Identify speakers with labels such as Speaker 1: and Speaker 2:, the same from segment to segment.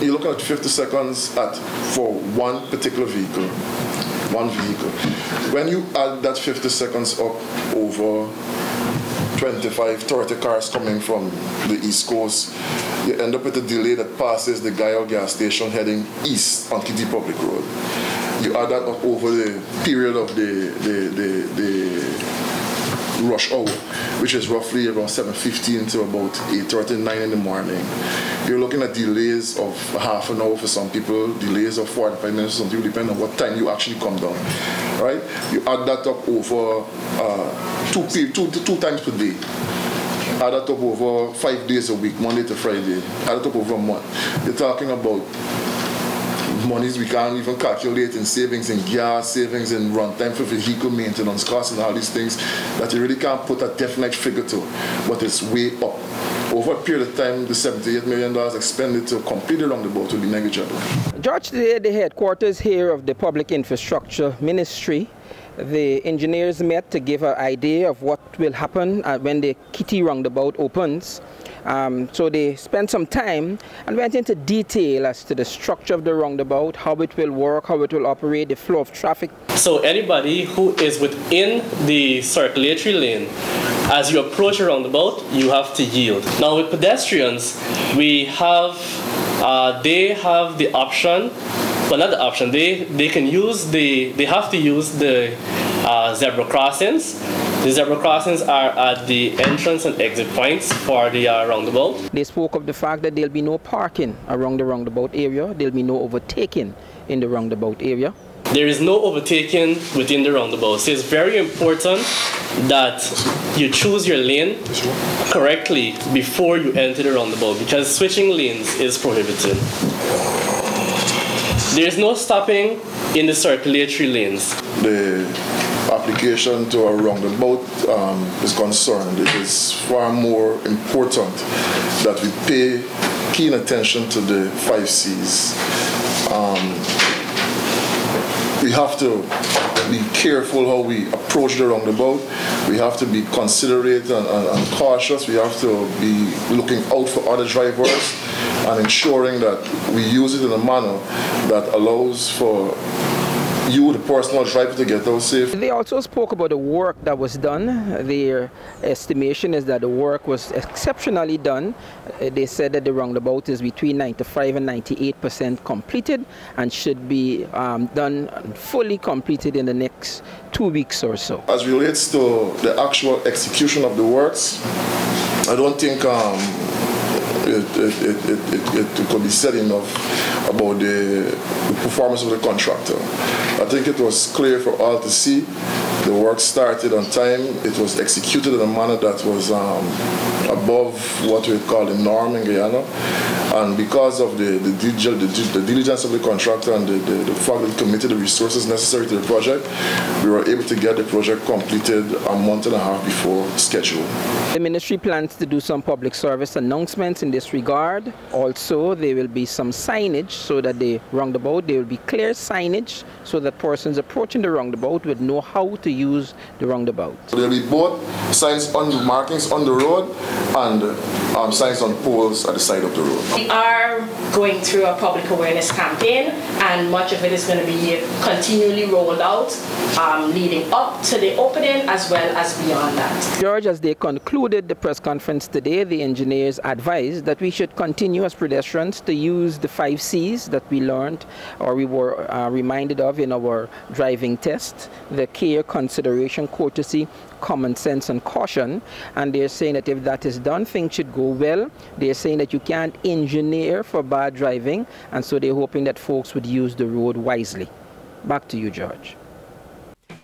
Speaker 1: you're looking at 50 seconds for one particular vehicle. When you add that 50 seconds up over 25, 30 cars coming from the East Coast, you end up with a delay that passes the Gaia gas station heading east on Kitty Public Road. You add that up over the period of the rush hour, which is roughly around 7:15 to about 8:39 in the morning. You're looking at delays of half an hour for some people, delays of 45 minutes for some people, depending on what time you actually come down. Right? You add that up over two times per day. Add that up over 5 days a week, Monday to Friday. Add that up over a month. You're talking about monies we can't even calculate in savings in gas, savings in runtime for vehicle maintenance costs and all these things that you really can't put a definite figure to, but it's way up. Over a period of time, the $78 million expended to complete the roundabout will be negligible.
Speaker 2: George, today the headquarters here of the Public Infrastructure Ministry, the engineers met to give an idea of what will happen when the Kitty roundabout opens. So they spent some time and went into detail as to the structure of the roundabout, how it will work, how it will operate, the flow of traffic.
Speaker 3: So anybody who is within the circulatory lane, as you approach a roundabout, you have to yield. Now with pedestrians, we have, they have the option, well not the option, they have to use the zebra crossings. The zebra crossings are at the entrance and exit points for the roundabout. They
Speaker 2: spoke of the fact that there'll be no parking around the roundabout area. There'll be no overtaking in the roundabout area.
Speaker 3: There is no overtaking within the roundabout. So it's very important that you choose your lane correctly before you enter the roundabout, because switching lanes is prohibited. There is no stopping in the circulatory lanes.
Speaker 1: The application to a roundabout is concerned, it is far more important that we pay keen attention to the 5 C's. We have to be careful how we approach the roundabout. We have to be considerate and cautious. We have to be looking out for other drivers and ensuring that we use it in a manner that allows for you, the personal driver, to get out safe.
Speaker 2: They also spoke about the work that was done. Their estimation is that the work was exceptionally done. They said that the roundabout is between 95% and 98% completed and should be done fully completed in the next 2 weeks or so.
Speaker 1: As relates to the actual execution of the works, I don't think it could be said enough about the performance of the contractor. I think it was clear for all to see. The work started on time. It was executed in a manner that was above what we call the norm in Guyana. And because of the diligence of the contractor and the fact that he committed the resources necessary to the project, we were able to get the project completed a month and a half before schedule.
Speaker 2: The ministry plans to do some public service announcements in this regard. Also, there will be some signage so that the roundabout, there will be clear signage so that persons approaching the roundabout would know how to use the roundabout.
Speaker 1: There will be both signs on the markings on the road and signs on poles at the side of the road.
Speaker 4: We are going through a public awareness campaign, and much of it is going to be continually rolled out leading up to the opening as well as beyond that.
Speaker 2: George, as they concluded the press conference today, the engineers advised that we should continue as pedestrians to use the 5 C's that we learned or we were reminded of in our driving test: the care, consideration, courtesy, common sense and caution. And they're saying that if that is done, things should go well. They're saying that you can't engineer for bad driving, and so they're hoping that folks would use the road wisely. Back to you, George.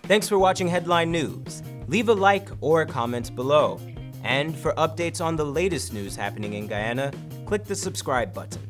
Speaker 5: Thanks for watching Headline News. Leave a like or a comment below. And for updates on the latest news happening in Guyana, click the subscribe button.